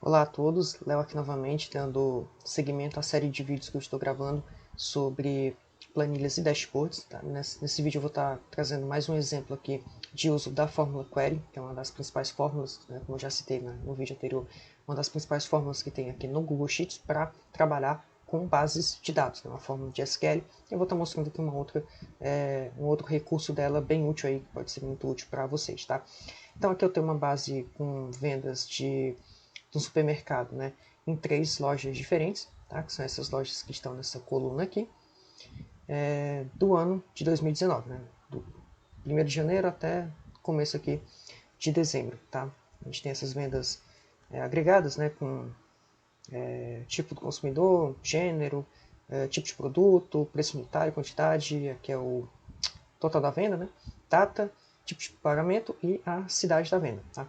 Olá a todos, Léo aqui novamente, dando seguimento à série de vídeos que eu estou gravando sobre planilhas e dashboards. Tá? Nesse vídeo eu vou estar trazendo mais um exemplo aqui de uso da fórmula Query, que é uma das principais fórmulas, né, como eu já citei no vídeo anterior, uma das principais fórmulas que tem aqui no Google Sheets para trabalhar com bases de dados, né, uma fórmula de SQL. Eu vou estar mostrando aqui um outro recurso dela bem útil aí, que pode ser muito útil para vocês. Tá? Então aqui eu tenho uma base com vendas de um supermercado, né, em 3 lojas diferentes, tá, que são essas lojas que estão nessa coluna aqui, do ano de 2019, né, do 1º de janeiro até começo aqui de dezembro. Tá? A gente tem essas vendas agregadas, né, com tipo do consumidor, gênero, tipo de produto, preço unitário, quantidade, aqui é o total da venda, né, data, tipo de pagamento e a cidade da venda. Tá?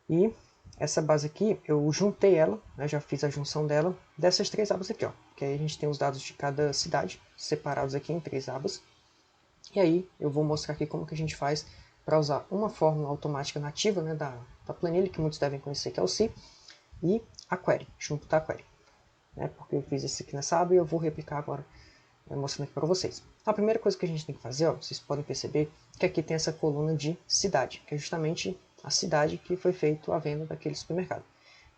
E essa base aqui, eu juntei ela, né, já fiz a junção dela, dessas 3 abas aqui, ó. Que aí a gente tem os dados de cada cidade, separados aqui em 3 abas. E aí eu vou mostrar aqui como que a gente faz para usar uma fórmula automática nativa, né, da planilha, que muitos devem conhecer, que é o SI, e a query, junto da query. Né, porque eu fiz esse aqui nessa aba e eu vou replicar agora, mostrando aqui para vocês. A primeira coisa que a gente tem que fazer, ó, vocês podem perceber que aqui tem essa coluna de cidade, que é justamente a cidade que foi feita a venda daquele supermercado.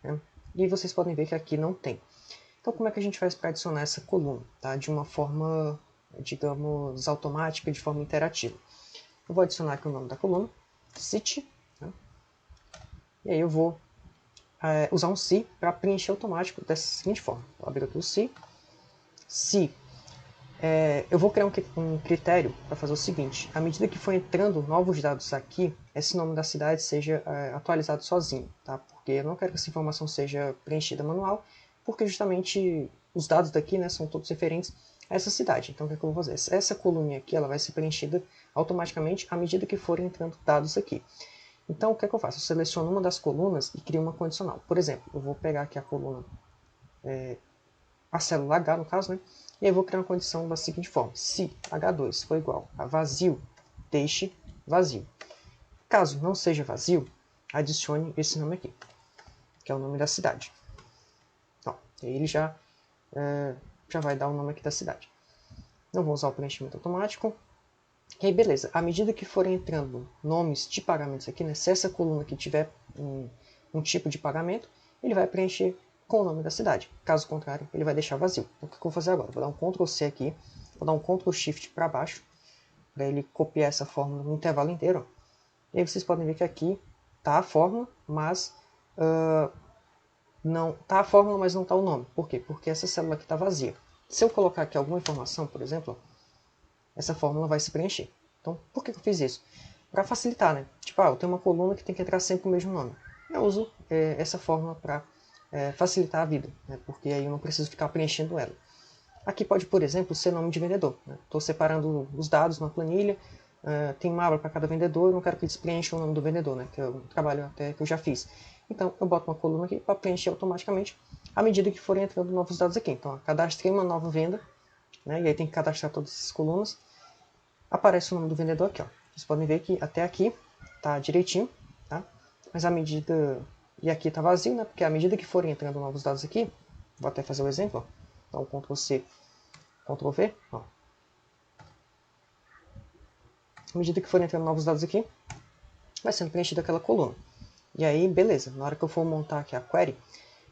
Né? E vocês podem ver que aqui não tem. Então como é que a gente faz para adicionar essa coluna? Tá? De uma forma, digamos, automática, de forma interativa. Eu vou adicionar aqui o nome da coluna, city, né? E aí eu vou usar um se para preencher automático dessa seguinte forma. Vou abrir aqui o se eu vou criar um critério para fazer o seguinte: à medida que for entrando novos dados aqui, esse nome da cidade seja atualizado sozinho, tá? Porque eu não quero que essa informação seja preenchida manual, porque justamente os dados daqui, né, são todos referentes a essa cidade. Então o que é que eu vou fazer? Essa coluninha aqui ela vai ser preenchida automaticamente à medida que forem entrando dados aqui. Então o que é que eu faço? Eu seleciono uma das colunas e crio uma condicional. Por exemplo, eu vou pegar aqui a coluna, a célula H no caso, né? E aí eu vou criar uma condição da seguinte forma: se H2 for igual a vazio, deixe vazio. Caso não seja vazio, adicione esse nome aqui, que é o nome da cidade. Então, aí ele já vai dar o nome aqui da cidade. Não vou usar o preenchimento automático. E aí, beleza. À medida que forem entrando nomes de pagamentos aqui, né, se essa coluna aqui tiver um tipo de pagamento, ele vai preencher com o nome da cidade. Caso contrário, ele vai deixar vazio. Então, o que eu vou fazer agora? Vou dar um Ctrl C aqui, vou dar um Ctrl Shift para baixo, para ele copiar essa fórmula no intervalo inteiro. E aí vocês podem ver que aqui está a fórmula, mas não está a fórmula, mas não está o nome. Por quê? Porque essa célula aqui está vazia. Se eu colocar aqui alguma informação, por exemplo, essa fórmula vai se preencher. Então, por que eu fiz isso? Para facilitar, né? Tipo, eu tenho uma coluna que tem que entrar sempre com o mesmo nome. Eu uso essa fórmula para facilitar a vida, né? Porque aí eu não preciso ficar preenchendo ela. Aqui pode, por exemplo, ser nome de vendedor. Estou separando os dados na planilha, tem uma aba para cada vendedor, eu não quero que eles preencham o nome do vendedor, né? Que é um trabalho até que eu já fiz. Então, eu boto uma coluna aqui para preencher automaticamente à medida que forem entrando novos dados aqui. Então, cadastrei uma nova venda, né? E aí tem que cadastrar todas essas colunas. Aparece o nome do vendedor aqui, ó. Vocês podem ver que até aqui tá direitinho, tá? Mas à medida... E aqui tá vazio, né? Porque à medida que forem entrando novos dados aqui, vou até fazer o exemplo, ó. Então, Ctrl C, Ctrl V, ó. À medida que forem entrando novos dados aqui, vai sendo preenchida aquela coluna. E aí, beleza. Na hora que eu for montar aqui a query,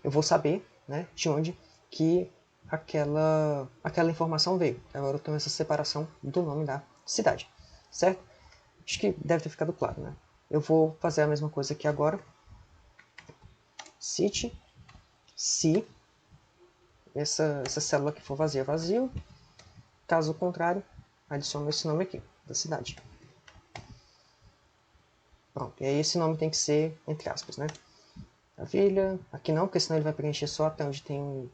eu vou saber, né, de onde que aquela informação veio. Agora eu tenho essa separação do nome da cidade, certo? Acho que deve ter ficado claro, né? Eu vou fazer a mesma coisa aqui agora. City, se essa célula que for vazia, vazio. Caso contrário, adiciono esse nome aqui, da cidade. Pronto, e aí esse nome tem que ser entre aspas, né? Maravilha. Aqui não, porque senão ele vai preencher só até onde tem...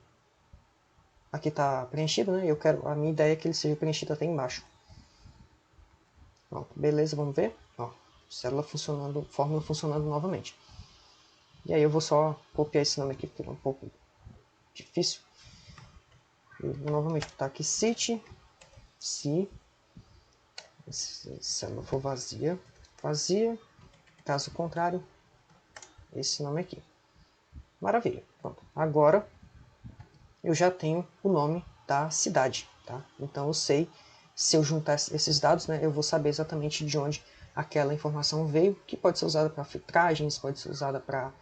Aqui está preenchido, né? A minha ideia é que ele seja preenchido até embaixo. Pronto, beleza, vamos ver. Ó, célula funcionando, fórmula funcionando novamente. E aí eu vou só copiar esse nome aqui, porque é um pouco difícil. E vou novamente botar aqui city, se célula for vazia, caso contrário, esse nome aqui. Maravilha. Pronto. Agora eu já tenho o nome da cidade, tá? Então eu sei, se eu juntar esses dados, né, eu vou saber exatamente de onde aquela informação veio, que pode ser usada para filtragens, pode ser usada para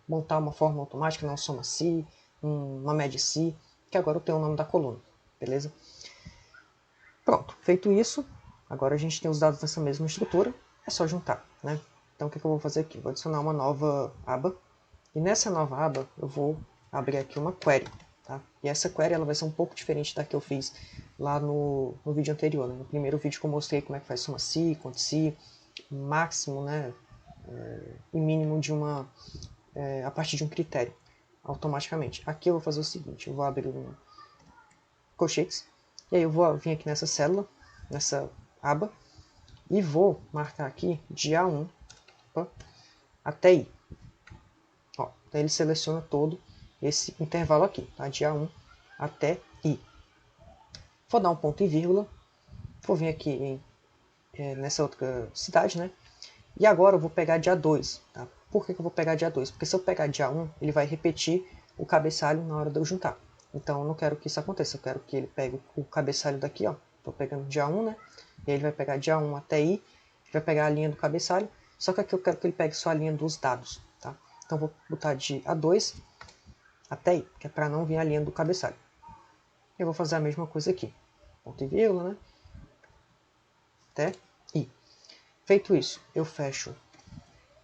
montar uma fórmula automática, uma soma-se, uma média-se, que agora eu tenho o nome da coluna, beleza? Pronto, feito isso, agora a gente tem os dados nessa mesma estrutura, é só juntar, né? Então o que eu vou fazer aqui? Vou adicionar uma nova aba, e nessa nova aba eu vou abrir aqui uma query, tá? E essa query ela vai ser um pouco diferente da que eu fiz lá no vídeo anterior, né? No primeiro vídeo que eu mostrei como é que faz soma-se, conte-se, máximo, né? E mínimo de a partir de um critério, automaticamente. Aqui eu vou fazer o seguinte, eu vou abrir um colchetes, e aí eu vou vir aqui nessa célula, nessa aba, e vou marcar aqui de A1 até I. Ó, então ele seleciona todo esse intervalo aqui, tá? De A1 até I. Vou dar um ponto e vírgula, vou vir aqui nessa outra cidade, né? E agora eu vou pegar de A2, tá? Por que eu vou pegar de A2? Porque se eu pegar de A1, ele vai repetir o cabeçalho na hora de eu juntar. Então eu não quero que isso aconteça, eu quero que ele pegue o cabeçalho daqui, ó. Estou pegando de A1, né? E ele vai pegar de A1 até I, vai pegar a linha do cabeçalho, só que aqui eu quero que ele pegue só a linha dos dados, tá? Então eu vou botar de A2 até I, que é para não vir a linha do cabeçalho. Eu vou fazer a mesma coisa aqui, ponto e vírgula, né? Até I. Feito isso, eu fecho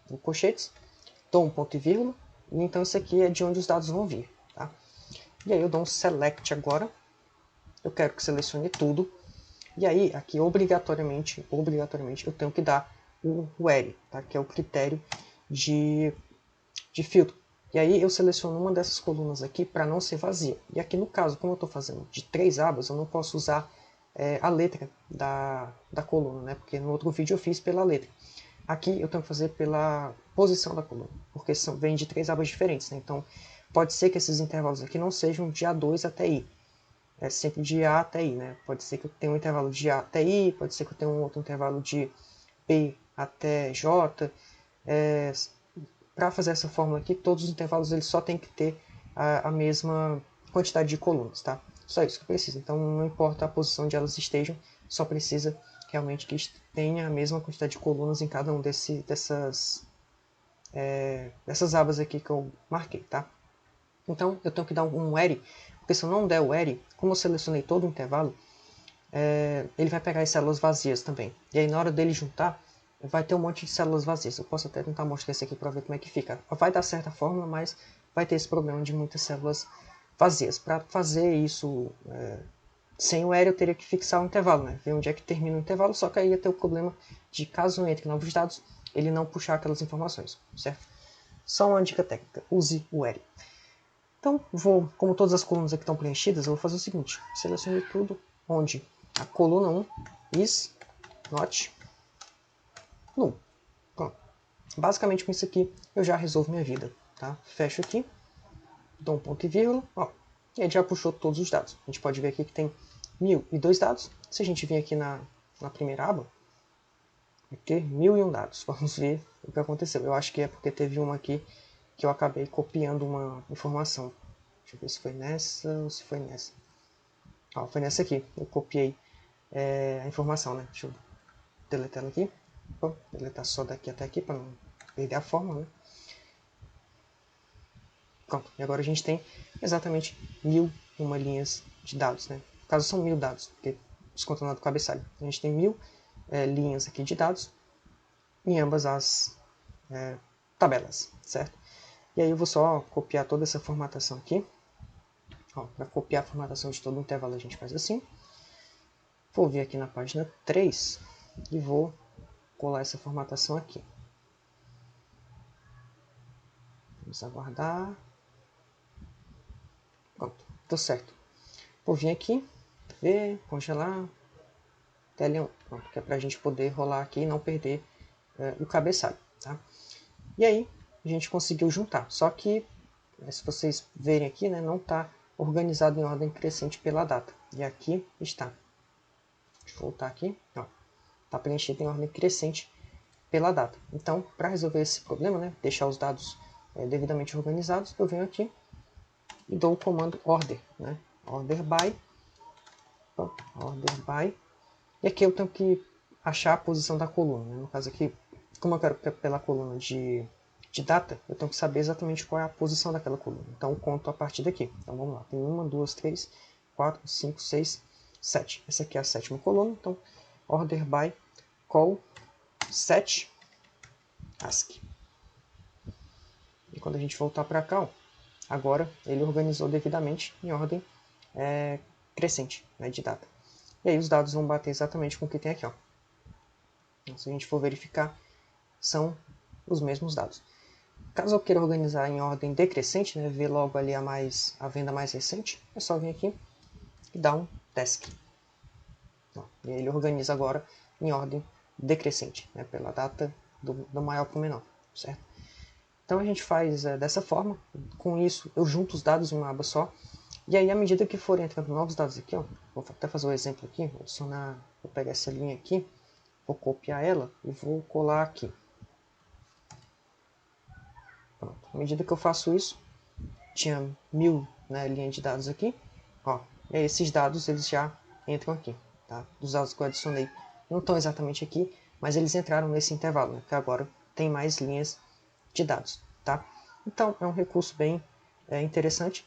o colchetes, dou um ponto e vírgula, e então isso aqui é de onde os dados vão vir, tá? E aí eu dou um select agora, eu quero que selecione tudo, e aí aqui obrigatoriamente eu tenho que dar o where, tá? Que é o critério de filtro. E aí eu seleciono uma dessas colunas aqui para não ser vazia. E aqui no caso, como eu estou fazendo de 3 abas, eu não posso usar a letra da coluna, né? Porque no outro vídeo eu fiz pela letra. Aqui eu tenho que fazer pela posição da coluna, porque vem de 3 abas diferentes, né? Então pode ser que esses intervalos aqui não sejam de A2 até I. É sempre de A até I, né? Pode ser que eu tenha um intervalo de A até I, pode ser que eu tenha um outro intervalo de P até J. Para fazer essa fórmula aqui, todos os intervalos eles só tem que ter a mesma quantidade de colunas, tá? Só isso que precisa. Então não importa a posição onde elas estejam, só precisa realmente que tenha a mesma quantidade de colunas em cada um dessas abas aqui que eu marquei, tá? Então eu tenho que dar um where, porque se eu não der o where, como eu selecionei todo o intervalo, ele vai pegar as células vazias também. E aí na hora dele juntar, vai ter um monte de células vazias. Eu posso até tentar mostrar isso aqui para ver como é que fica. Vai dar certa fórmula, mas vai ter esse problema de muitas células vazias. Para fazer isso sem o where, eu teria que fixar o intervalo, né? Ver onde é que termina o intervalo, só que aí ia ter o problema de, caso entre novos dados, ele não puxar aquelas informações, certo? Só uma dica técnica, use o where. Então, como todas as colunas aqui estão preenchidas, eu vou fazer o seguinte, selecione tudo onde a coluna 1 is not null. Pronto. Basicamente com isso aqui eu já resolvo minha vida, tá? Fecho aqui, dou um ponto e vírgula, ó, e aí já puxou todos os dados. A gente pode ver aqui que tem 1002 dados. Se a gente vir aqui na primeira aba, vai ter 1001 dados. Vamos ver o que aconteceu. Eu acho que é porque teve uma aqui que eu acabei copiando uma informação. Deixa eu ver se foi nessa ou se foi nessa. Ó, foi nessa aqui. Eu copiei a informação, né? Deixa eu deletar ela aqui. Vou deletar só daqui até aqui para não perder a forma, né? Pronto. E agora a gente tem exatamente 1001 linhas de dados, né? No caso são 1000 dados, porque descontando do cabeçalho. A gente tem 1000 linhas aqui de dados em ambas as tabelas, certo? E aí eu vou só copiar toda essa formatação aqui. Para copiar a formatação de todo o intervalo a gente faz assim. Vou vir aqui na página 3 e vou colar essa formatação aqui. Vamos aguardar. Pronto, tô certo. Vou vir aqui, ver, congelar, TL1, pronto, que é para a gente poder rolar aqui e não perder o cabeçalho, tá? E aí a gente conseguiu juntar, só que se vocês verem aqui, né, não está organizado em ordem crescente pela data. E aqui está. Deixa eu voltar aqui. Está preenchido em ordem crescente pela data. Então, para resolver esse problema, né, deixar os dados devidamente organizados, eu venho aqui e dou o comando order, né? Order by, e aqui eu tenho que achar a posição da coluna, né? No caso aqui, como eu quero pela coluna de data, eu tenho que saber exatamente qual é a posição daquela coluna. Então eu conto a partir daqui. Então vamos lá, tem 1, 2, 3, 4, 5, 6, 7. Essa aqui é a sétima coluna, então order by call set ASCII. E quando a gente voltar para cá, ó, agora ele organizou devidamente em ordem crescente, né, de data. E aí os dados vão bater exatamente com o que tem aqui. Ó. Então, se a gente for verificar, são os mesmos dados. Caso eu queira organizar em ordem decrescente, né, ver logo ali a venda mais recente, é só vir aqui e dar um task. E ele organiza agora em ordem decrescente, né, pela data do maior para o menor, certo? Então a gente faz dessa forma. Com isso, eu junto os dados em uma aba só. E aí, à medida que forem entrando novos dados aqui, ó, vou até fazer um exemplo aqui, vou adicionar, vou pegar essa linha aqui, vou copiar ela e vou colar aqui. Pronto. À medida que eu faço isso, tinha 1000, né, linhas de dados aqui, ó, e aí esses dados eles já entram aqui, tá? Os dados que eu adicionei não estão exatamente aqui, mas eles entraram nesse intervalo, né, que agora tem mais linhas de dados, tá? Então é um recurso bem interessante.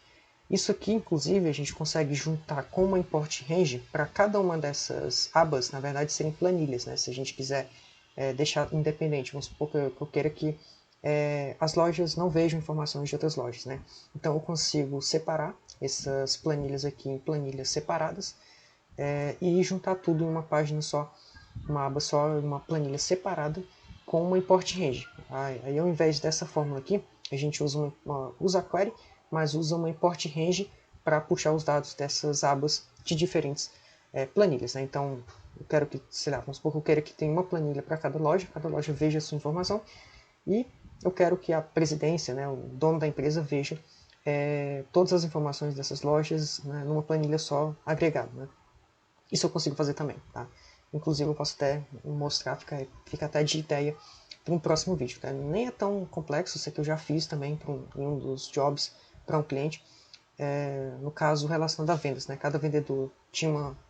Isso aqui, inclusive, a gente consegue juntar com uma import range para cada uma dessas abas, na verdade, serem planilhas, né? Se a gente quiser deixar independente, vamos supor que eu queira que as lojas não vejam informações de outras lojas, né? Então eu consigo separar essas planilhas aqui em planilhas separadas e juntar tudo em uma página só, uma aba só, uma planilha separada com uma import range. Aí ao invés dessa fórmula aqui, a gente usa a query, mas usa uma import range para puxar os dados dessas abas de diferentes planilhas. Né? Então, eu quero que, sei lá, vamos supor que eu quero que tenha uma planilha para cada loja veja a sua informação, e eu quero que a presidência, né, o dono da empresa, veja todas as informações dessas lojas, né, numa planilha só agregada. Né? Isso eu consigo fazer também. Tá? Inclusive eu posso até mostrar, fica até de ideia para um próximo vídeo. Tá? Nem é tão complexo, isso aqui eu já fiz também em um dos jobs para um cliente. No caso, relacionado a vendas. Né? Cada vendedor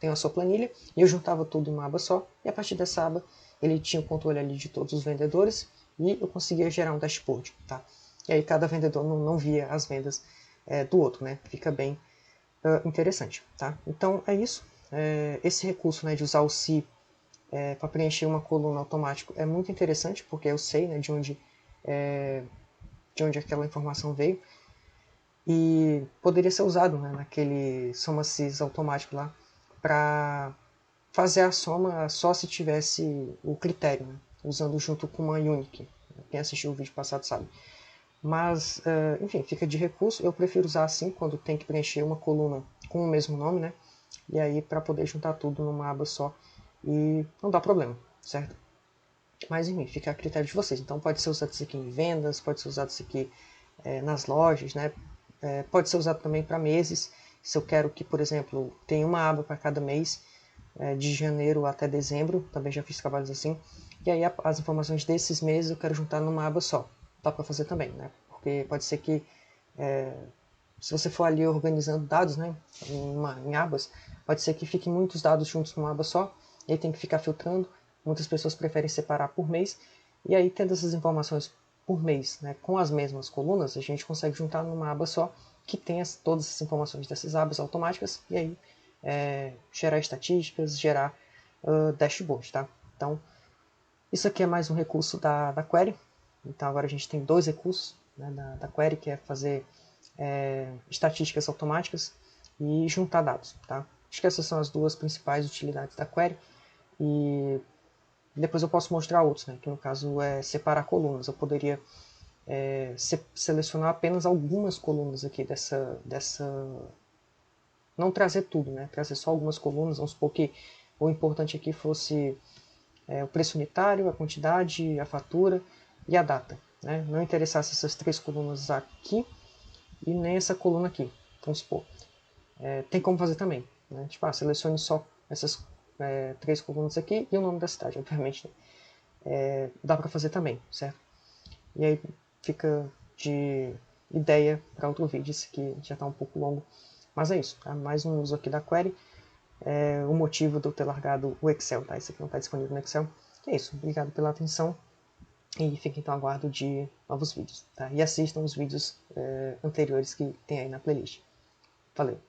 tem a sua planilha e eu juntava tudo em uma aba só, e a partir dessa aba ele tinha o controle ali de todos os vendedores e eu conseguia gerar um dashboard. Tá? E aí cada vendedor não via as vendas do outro. Né? Fica bem interessante. Tá? Então é isso. Esse recurso, né, de usar o se para preencher uma coluna automático é muito interessante, porque eu sei, né, de onde aquela informação veio, e poderia ser usado, né, naquele soma-sys automático lá para fazer a soma só se tivesse o critério, né, usando junto com uma unique. Quem assistiu o vídeo passado sabe. Mas, enfim, fica de recurso. Eu prefiro usar assim quando tem que preencher uma coluna com o mesmo nome, né? E aí para poder juntar tudo numa aba só e não dá problema, certo? Mas enfim, fica a critério de vocês. Então pode ser usado isso aqui em vendas, pode ser usado isso aqui nas lojas, né? Pode ser usado também para meses. Se eu quero que, por exemplo, tenha uma aba para cada mês, de janeiro até dezembro, também já fiz trabalhos assim. E aí as informações desses meses eu quero juntar numa aba só. Dá para fazer também, né? Porque pode ser que se você for ali organizando dados, né, em abas, pode ser que fiquem muitos dados juntos numa aba só, e aí tem que ficar filtrando. Muitas pessoas preferem separar por mês, e aí tendo essas informações por mês, né, com as mesmas colunas, a gente consegue juntar numa aba só, que tenha todas as informações dessas abas automáticas, e aí gerar estatísticas, gerar dashboard. Tá? Então, isso aqui é mais um recurso da query. Então agora a gente tem dois recursos, né, da query, que é fazer estatísticas automáticas e juntar dados. Tá? Acho que essas são as duas principais utilidades da query. E depois eu posso mostrar outros, né, que no caso é separar colunas. Eu poderia selecionar apenas algumas colunas aqui não trazer tudo, né, trazer só algumas colunas. Vamos supor que o importante aqui fosse o preço unitário, a quantidade, a fatura e a data. Né? Não interessasse essas três colunas aqui e nem essa coluna aqui, vamos supor. Tem como fazer também. Né? Tipo, selecione só essas três colunas aqui e o nome da cidade, obviamente. Né? Dá para fazer também, certo? E aí fica de ideia para outro vídeo, esse aqui já está um pouco longo. Mas é isso, tá? Mais um uso aqui da query. O motivo de eu ter largado o Excel, tá? Esse aqui não está disponível no Excel. É isso, obrigado pela atenção e fiquem então aguardo de novos vídeos, tá? E assistam os vídeos anteriores que tem aí na playlist. Valeu!